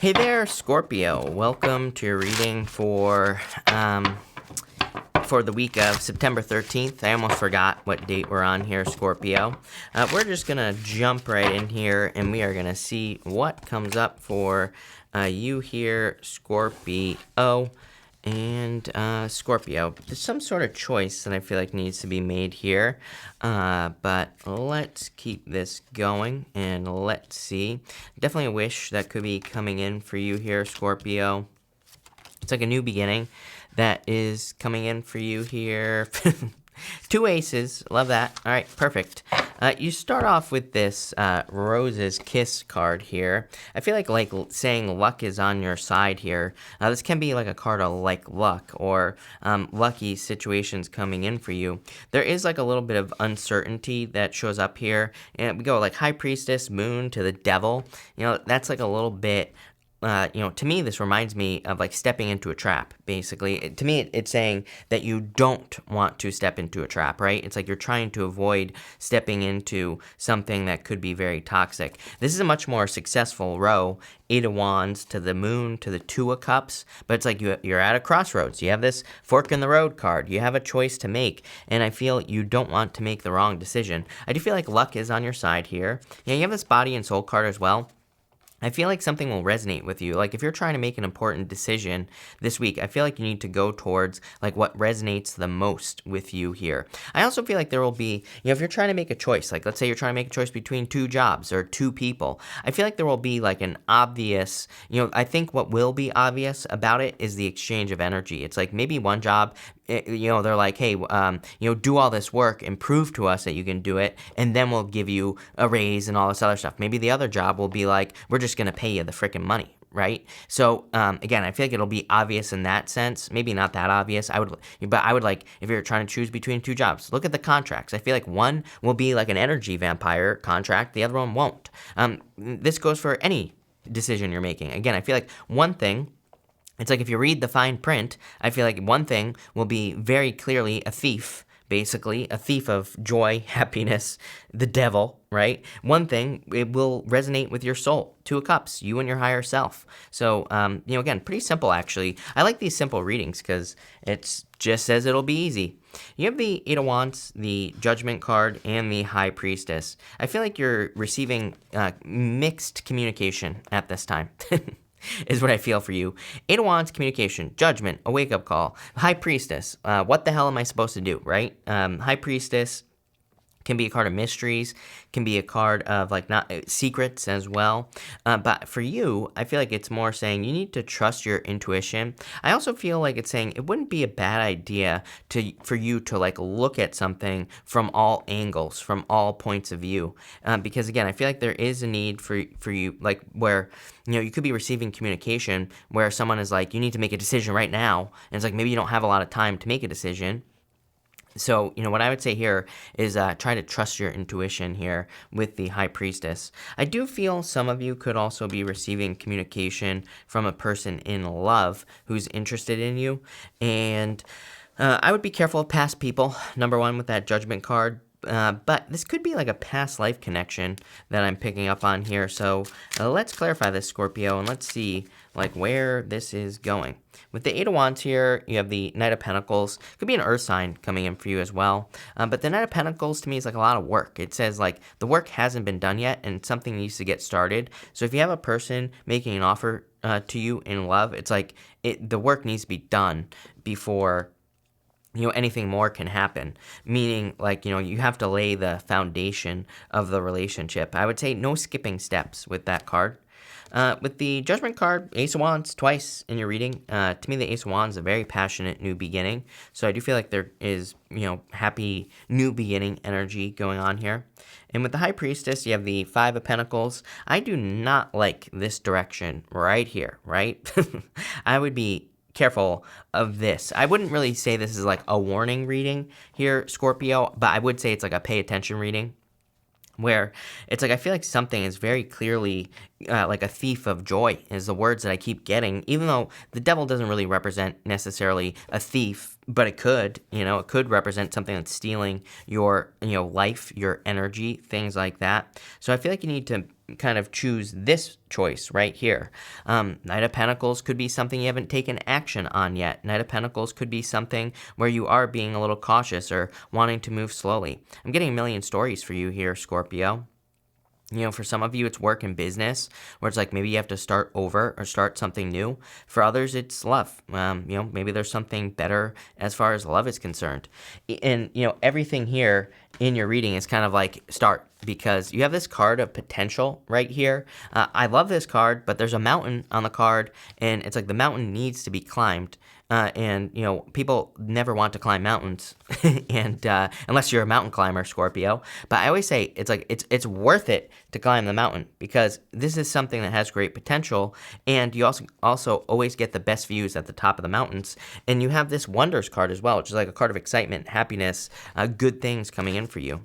Hey there, Scorpio. Welcome to your reading for the week of September 13th. I almost forgot what date we're on here, Scorpio. We're just going to jump right in here, and we are going to see what comes up for you here, Scorpio. And Scorpio, there's some sort of choice that I feel like needs to be made here. But let's keep this going and let's see. Definitely a wish that could be coming in for you here, Scorpio. It's like a new beginning that is coming in for you here. Two aces. Love that. All right, perfect. You start off with this Rose's Kiss card here. I feel like saying luck is on your side here. This can be like a card of like luck or lucky situations coming in for you. There is like a little bit of uncertainty that shows up here. And we go like High Priestess, Moon to the Devil. That's like a little bit... to me, this reminds me of like stepping into a trap, basically. To me, it's saying that you don't want to step into a trap, right? It's like you're trying to avoid stepping into something that could be very toxic. This is a much more successful row, 8 of Wands to the Moon to the 2 of Cups, but it's like you're at a crossroads. You have this fork in the road card. You have a choice to make, and I feel you don't want to make the wrong decision. I do feel like luck is on your side here. Yeah, you have this Body and Soul card as well. I feel like something will resonate with you. Like if you're trying to make an important decision this week, I feel like you need to go towards like what resonates the most with you here. I also feel like there will be, if you're trying to make a choice, like let's say you're trying to make a choice between 2 jobs or 2 people, I feel like there will be like an obvious, I think what will be obvious about it is the exchange of energy. It's like maybe one job, they're like, hey, do all this work and prove to us that you can do it, and then we'll give you a raise and all this other stuff. Maybe the other job will be like, we're just going to pay you the freaking money, right? So, again, I feel like it'll be obvious in that sense. Maybe not that obvious. I would like, if you're trying to choose between 2 jobs, look at the contracts. I feel like one will be like an energy vampire contract. The other one won't. This goes for any decision you're making. Again, I feel like one thing, it's like if you read the fine print, I feel like one thing will be very clearly a thief, basically, a thief of joy, happiness, the devil, right? One thing, it will resonate with your soul, 2 of Cups, you and your higher self. So, again, pretty simple, actually. I like these simple readings because it just says it'll be easy. You have the 8 of Wands, the Judgment card, and the High Priestess. I feel like you're receiving mixed communication at this time. Is what I feel for you. 8 of Wands, communication, Judgment, a wake-up call. High Priestess, what the hell am I supposed to do, right? High Priestess can be a card of mysteries, can be a card of like not secrets as well. But for you, I feel like it's more saying you need to trust your intuition. I also feel like it's saying it wouldn't be a bad idea for you to like look at something from all angles, from all points of view. Because again, I feel like there is a need for you, like where you could be receiving communication where someone is like, you need to make a decision right now, and it's like maybe you don't have a lot of time to make a decision. So, what I would say here is try to trust your intuition here with the High Priestess. I do feel some of you could also be receiving communication from a person in love who's interested in you. And I would be careful of past people, number one, with that Judgment card. But this could be like a past life connection that I'm picking up on here. So let's clarify this, Scorpio, and let's see like where this is going. With the 8 of Wands here, you have the Knight of Pentacles. Could be an earth sign coming in for you as well. But the Knight of Pentacles to me is like a lot of work. It says like the work hasn't been done yet and something needs to get started. So if you have a person making an offer to you in love, it's like the work needs to be done before anything more can happen, meaning like, you have to lay the foundation of the relationship. I would say no skipping steps with that card. With the Judgment card, Ace of Wands, twice in your reading. To me, the Ace of Wands is a very passionate new beginning. So I do feel like there is, happy new beginning energy going on here. And with the High Priestess, you have the 5 of Pentacles. I do not like this direction right here, right? I would be careful of this. I wouldn't really say this is like a warning reading here, Scorpio, but I would say it's like a pay attention reading, where it's like I feel like something is very clearly like a thief of joy is the words that I keep getting, even though the devil doesn't really represent necessarily a thief, but it could, it could represent something that's stealing your, life, your energy, things like that. So I feel like you need to kind of choose this choice right here. Knight of Pentacles could be something you haven't taken action on yet. Knight of Pentacles could be something where you are being a little cautious or wanting to move slowly. I'm getting a million stories for you here, Scorpio. You know, for some of you, it's work and business, where it's like maybe you have to start over or start something new. For others, it's love. You know, maybe there's something better as far as love is concerned. And, you know, everything here in your reading is kind of like start, because you have this card of potential right here. I love this card, but there's a mountain on the card, and it's like the mountain needs to be climbed. And, you know, people never want to climb mountains, and unless you're a mountain climber, Scorpio. But I always say it's like it's worth it to climb the mountain, because this is something that has great potential, and you also always get the best views at the top of the mountains. And you have this Wonders card as well, which is like a card of excitement, happiness, good things coming in for you.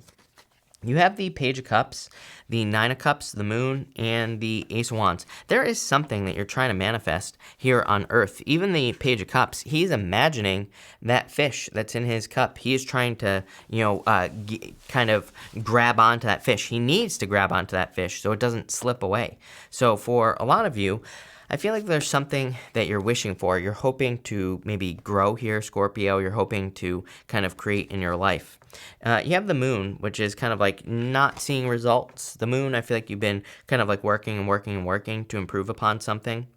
You have the Page of Cups, the Nine of Cups, the Moon, and the Ace of Wands. There is something that you're trying to manifest here on Earth. Even the Page of Cups, he's imagining that fish that's in his cup. He is trying to, you know, kind of grab onto that fish. He needs to grab onto that fish so it doesn't slip away. So for a lot of you, I feel like there's something that you're wishing for. You're hoping to maybe grow here, Scorpio. You're hoping to kind of create in your life. You have the Moon, which is kind of like not seeing results. The Moon, I feel like you've been kind of like working and working and working to improve upon something.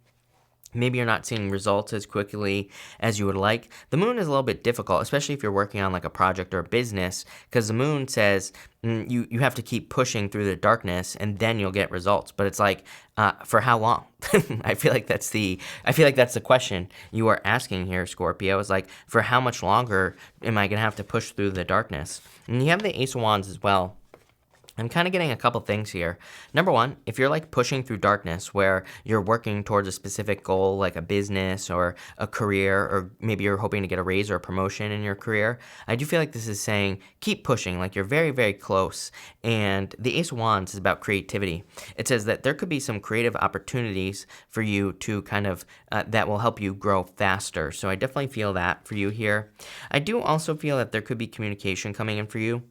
Maybe you're not seeing results as quickly as you would like. The Moon is a little bit difficult, especially if you're working on like a project or a business, because the Moon says you have to keep pushing through the darkness and then you'll get results. But it's like, for how long? I feel like that's the question you are asking here, Scorpio. Is like, for how much longer am I gonna have to push through the darkness? And you have the Ace of Wands as well. I'm kind of getting a couple things here. Number one, if you're like pushing through darkness where you're working towards a specific goal, like a business or a career, or maybe you're hoping to get a raise or a promotion in your career, I do feel like this is saying keep pushing, like you're very, very close. And the Ace of Wands is about creativity. It says that there could be some creative opportunities for you to kind of, that will help you grow faster. So I definitely feel that for you here. I do also feel that there could be communication coming in for you,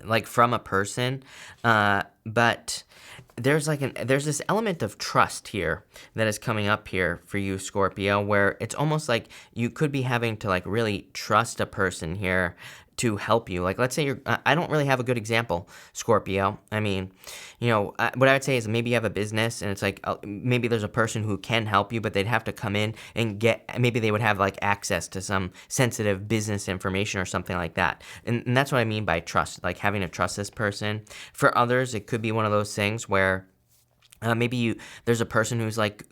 like from a person, but there's this element of trust here that is coming up here for you, Scorpio, where it's almost like you could be having to like really trust a person here to help you. Like, let's say I don't really have a good example, Scorpio. I mean, you know, what I would say is maybe you have a business and it's like, maybe there's a person who can help you, but they'd have to come in and maybe they would have like access to some sensitive business information or something like that. And that's what I mean by trust, like having to trust this person. For others, it could be one of those things where maybe there's a person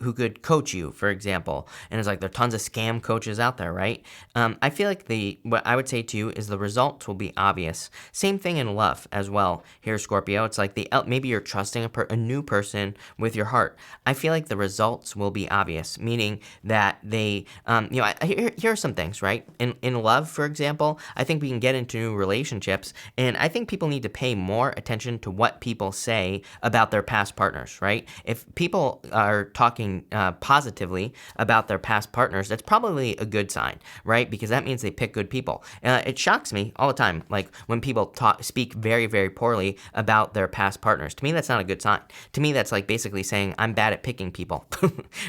who could coach you, for example, and it's like there are tons of scam coaches out there, right? I feel like what I would say to you is the results will be obvious. Same thing in love as well here, Scorpio. It's like maybe you're trusting a new person with your heart. I feel like the results will be obvious, meaning that they, you know, here are some things, right? In love, for example, I think we can get into new relationships, and I think people need to pay more attention to what people say about their past partners, right? If people are talking positively about their past partners, that's probably a good sign, right? Because that means they pick good people. It shocks me all the time, like when people speak very, very poorly about their past partners. To me, that's not a good sign. To me, that's like basically saying I'm bad at picking people,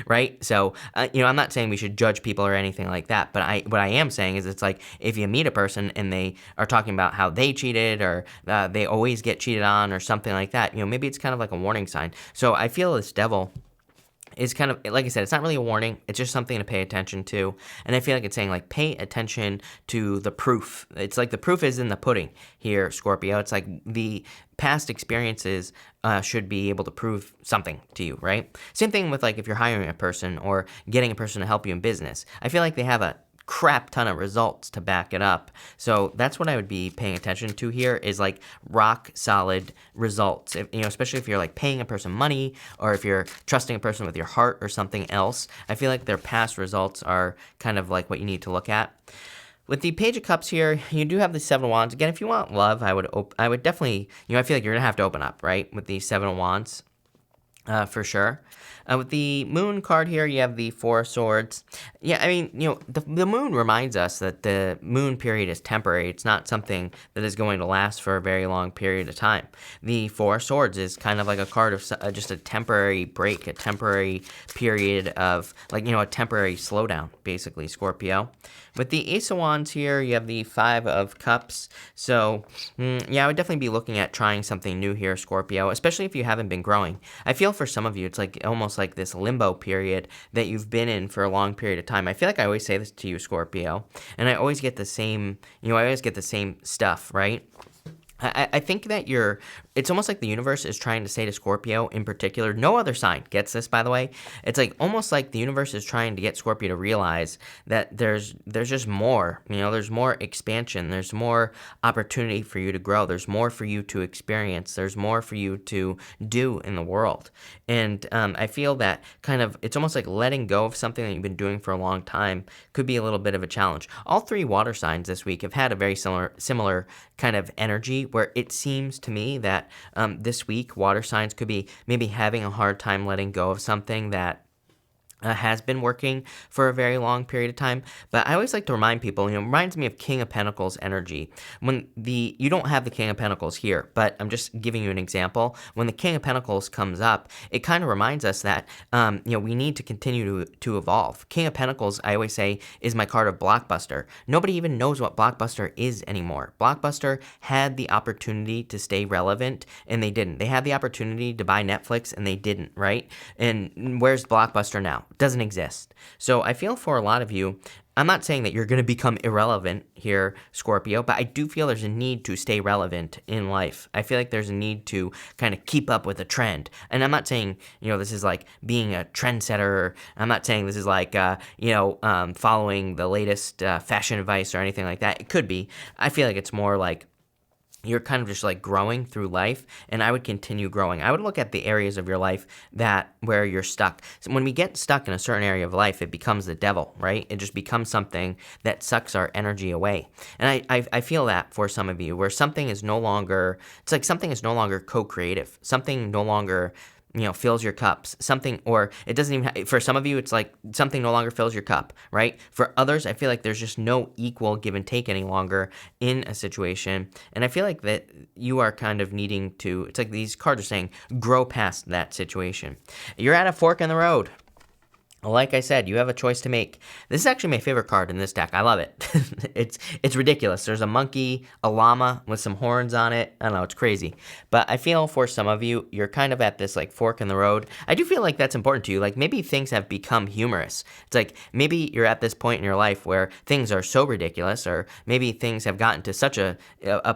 right? So, you know, I'm not saying we should judge people or anything like that, but what I am saying is it's like if you meet a person and they are talking about how they cheated or they always get cheated on or something like that, you know, maybe it's kind of like a warning sign. So I feel this devil is kind of, like I said, it's not really a warning. It's just something to pay attention to. And I feel like it's saying, like, pay attention to the proof. It's like the proof is in the pudding here, Scorpio. It's like the past experiences should be able to prove something to you, right? Same thing with, like, if you're hiring a person or getting a person to help you in business. I feel like they have a crap ton of results to back it up. So that's what I would be paying attention to here is like rock solid results. If, you know, especially if you're like paying a person money or if you're trusting a person with your heart or something else, I feel like their past results are kind of like what you need to look at. With the Page of Cups here, you do have the Seven of Wands. Again, if you want love, I would definitely, you know, I feel like you're going to have to open up, right, with the Seven of Wands. For sure. With the moon card here, you have the Four of Swords. Yeah, I mean, the moon reminds us that the moon period is temporary. It's not something that is going to last for a very long period of time. The Four of Swords is kind of like a card of just a temporary break, a temporary period of, like, a temporary slowdown, basically, Scorpio. With the Ace of Wands here, you have the Five of Cups. So, yeah, I would definitely be looking at trying something new here, Scorpio, especially if you haven't been growing. I feel for some of you, it's like almost like this limbo period that you've been in for a long period of time. I feel like I always say this to you, Scorpio, and I always get the same, I always get the same stuff, right? I think that it's almost like the universe is trying to say to Scorpio in particular, no other sign gets this, by the way. It's like almost like the universe is trying to get Scorpio to realize that there's just more, there's more expansion, there's more opportunity for you to grow, there's more for you to experience, there's more for you to do in the world. And I feel that it's almost like letting go of something that you've been doing for a long time could be a little bit of a challenge. All three water signs this week have had a very similar kind of energy, where it seems to me that this week water signs could be maybe having a hard time letting go of something that has been working for a very long period of time. But I always like to remind people, it reminds me of King of Pentacles energy. You don't have the King of Pentacles here, but I'm just giving you an example. When the King of Pentacles comes up, it kind of reminds us that, we need to continue to evolve. King of Pentacles, I always say, is my card of Blockbuster. Nobody even knows what Blockbuster is anymore. Blockbuster had the opportunity to stay relevant, and they didn't. They had the opportunity to buy Netflix, and they didn't, right? And where's Blockbuster now? Doesn't exist. So I feel for a lot of you, I'm not saying that you're going to become irrelevant here, Scorpio, but I do feel there's a need to stay relevant in life. I feel like there's a need to kind of keep up with a trend. And I'm not saying, this is like being a trendsetter. Or I'm not saying this is like, following the latest fashion advice or anything like that. It could be. I feel like it's more like you're kind of just like growing through life, and I would continue growing. I would look at the areas of your life where you're stuck. So when we get stuck in a certain area of life, it becomes the devil, right? It just becomes something that sucks our energy away. And I feel that for some of you, where something is no longer, it's like something is no longer co-creative. Something no longer fills your cups, something, or it doesn't even, for some of you, it's like something no longer fills your cup, right? For others, I feel like there's just no equal give and take any longer in a situation. And I feel like that you are kind of needing to, it's like these cards are saying, grow past that situation. You're at a fork in the road. Like I said, you have a choice to make. This is actually my favorite card in this deck. I love it. It's ridiculous. There's a monkey, a llama with some horns on it. I don't know, it's crazy. But I feel for some of you, you're kind of at this like fork in the road. I do feel like that's important to you. Like maybe things have become humorous. It's like maybe you're at this point in your life where things are so ridiculous, or maybe things have gotten to such a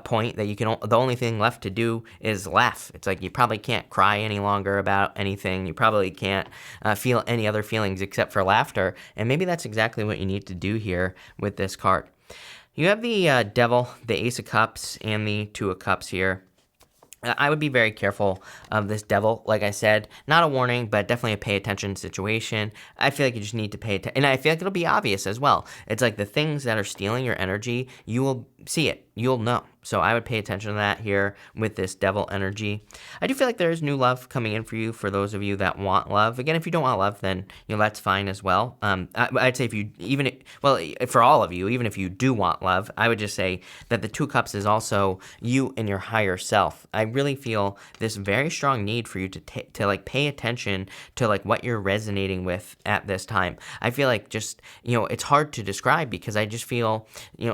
point that the only thing left to do is laugh. It's like you probably can't cry any longer about anything. You probably can't feel any other feelings except for laughter, and maybe that's exactly what you need to do here with this card. You have the Devil, the Ace of Cups, and the Two of Cups here. I would be very careful of this Devil. Like I said, not a warning, but definitely a pay attention situation. I feel like you just need to pay attention, and I feel like it'll be obvious as well. It's like the things that are stealing your energy, you will see it. You'll know. So I would pay attention to that here with this Devil energy. I do feel like there is new love coming in for you, for those of you that want love. Again, if you don't want love, then that's fine as well. I'd say for all of you, even if you do want love, I would just say that the Two of Cups is also you and your higher self. I really feel this very strong need for you to like pay attention to like what you're resonating with at this time. I feel like just, it's hard to describe, because I just feel,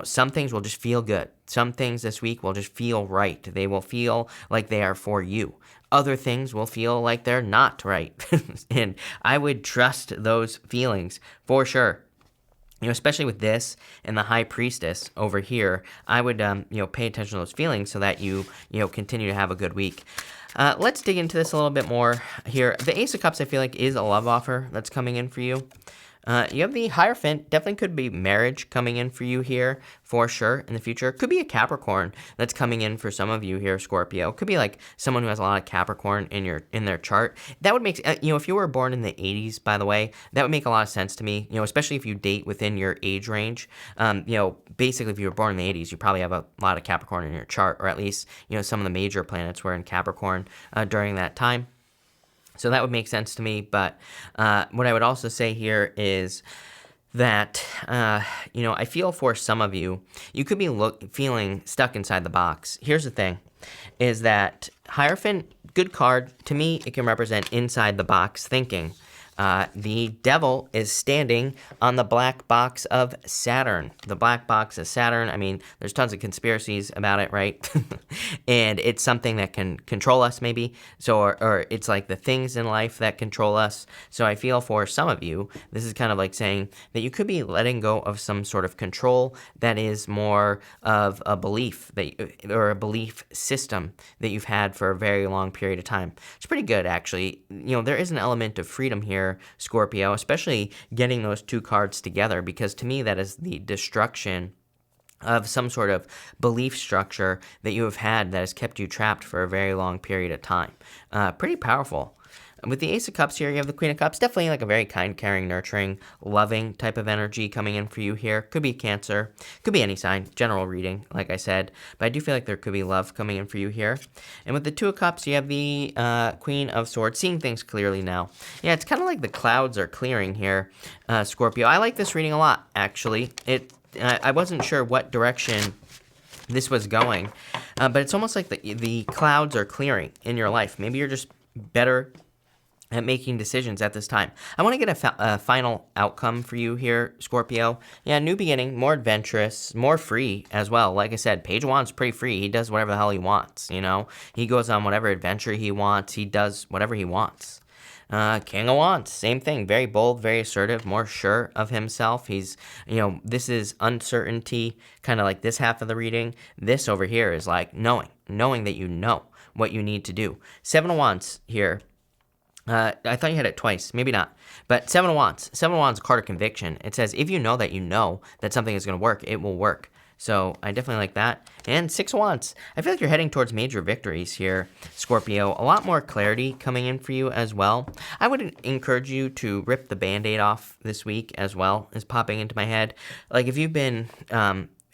some things will just feel good. Some things this week will just feel right. They will feel like they are for you. Other things will feel like they're not right. And I would trust those feelings for sure. Especially with this and the High Priestess over here, I would, pay attention to those feelings so that you continue to have a good week. Let's dig into this a little bit more here. The Ace of Cups, I feel like, is a love offer that's coming in for you. You have the Hierophant. Definitely could be marriage coming in for you here, for sure, in the future. Could be a Capricorn that's coming in for some of you here, Scorpio. Could be like someone who has a lot of Capricorn in their chart. That would make, if you were born in the 80s, by the way, that would make a lot of sense to me, especially if you date within your age range. Basically, if you were born in the 80s, you probably have a lot of Capricorn in your chart, or at least, some of the major planets were in Capricorn during that time. So that would make sense to me. But what I would also say here is that, I feel for some of you, you could be feeling stuck inside the box. Here's the thing, is that Hierophant, good card. To me, it can represent inside the box thinking. The devil is standing on the black box of Saturn. The black box of Saturn, I mean, there's tons of conspiracies about it, right? And it's something that can control us, maybe. So, or it's like the things in life that control us. So I feel for some of you, this is kind of like saying that you could be letting go of some sort of control that is more of a belief or a belief system that you've had for a very long period of time. It's pretty good, actually. There is an element of freedom here, Scorpio, especially getting those two cards together, because to me that is the destruction of some sort of belief structure that you have had that has kept you trapped for a very long period of time. Pretty powerful. With the Ace of Cups here, you have the Queen of Cups. Definitely like a very kind, caring, nurturing, loving type of energy coming in for you here. Could be Cancer. Could be any sign. General reading, like I said. But I do feel like there could be love coming in for you here. And with the Two of Cups, you have the Queen of Swords. Seeing things clearly now. Yeah, it's kind of like the clouds are clearing here, Scorpio. I like this reading a lot, actually. I wasn't sure what direction this was going. But it's almost like the clouds are clearing in your life. Maybe you're just better at making decisions at this time. I want to get a final outcome for you here, Scorpio. Yeah, new beginning, more adventurous, more free as well. Like I said, Page of Wands pretty free. He does whatever the hell he wants, He goes on whatever adventure he wants. He does whatever he wants. King of Wands, same thing. Very bold, very assertive, more sure of himself. He's, this is uncertainty, kind of like this half of the reading. This over here is like knowing that you know what you need to do. Seven of Wands here. I thought you had it twice. Maybe not. But Seven of Wands. Seven of Wands, a card of conviction. It says if you know that something is going to work, it will work. So I definitely like that. And Six of Wands. I feel like you're heading towards major victories here, Scorpio. A lot more clarity coming in for you as well. I would encourage you to rip the Band-Aid off this week as well, is popping into my head. Like if you've been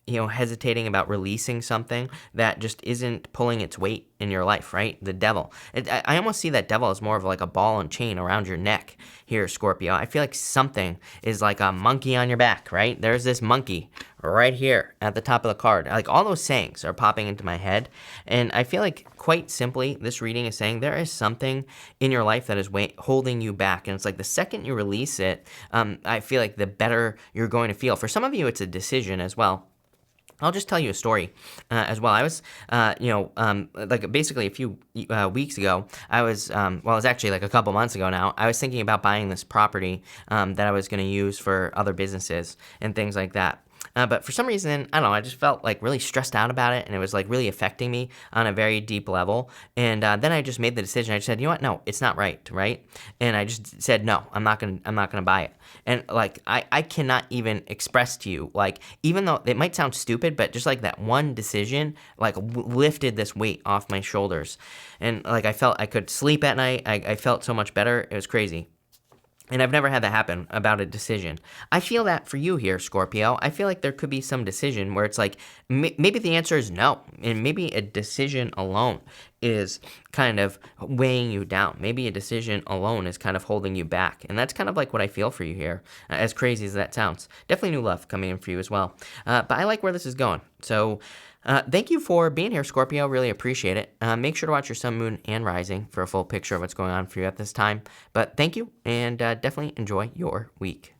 hesitating about releasing something that just isn't pulling its weight in your life, right? The devil. I almost see that devil as more of like a ball and chain around your neck here, Scorpio. I feel like something is like a monkey on your back, right? There's this monkey right here at the top of the card. Like all those sayings are popping into my head. And I feel like quite simply, this reading is saying there is something in your life that is holding you back. And it's like the second you release it, I feel like the better you're going to feel. For some of you, it's a decision as well. I'll just tell you a story as well. I was, like basically a few weeks ago, I was, it was actually like a couple months ago now, I was thinking about buying this property that I was going to use for other businesses and things like that. But for some reason, I don't know, I just felt like really stressed out about it, and it was like really affecting me on a very deep level. And then I just made the decision. I just said, you know what? No, it's not right? And I just said, no, I'm not gonna buy it. And like I cannot even express to you, like, even though it might sound stupid, but just like that one decision, like lifted this weight off my shoulders. And like I felt I could sleep at night. I felt so much better. It was crazy. And I've never had that happen about a decision. I feel that for you here, Scorpio. I feel like there could be some decision where it's like, maybe the answer is no. And maybe a decision alone is kind of weighing you down. Maybe a decision alone is kind of holding you back. And that's kind of like what I feel for you here, as crazy as that sounds. Definitely new love coming in for you as well. But I like where this is going. So thank you for being here, Scorpio. Really appreciate it. Make sure to watch your sun, moon, and rising for a full picture of what's going on for you at this time. But thank you, and definitely enjoy your week.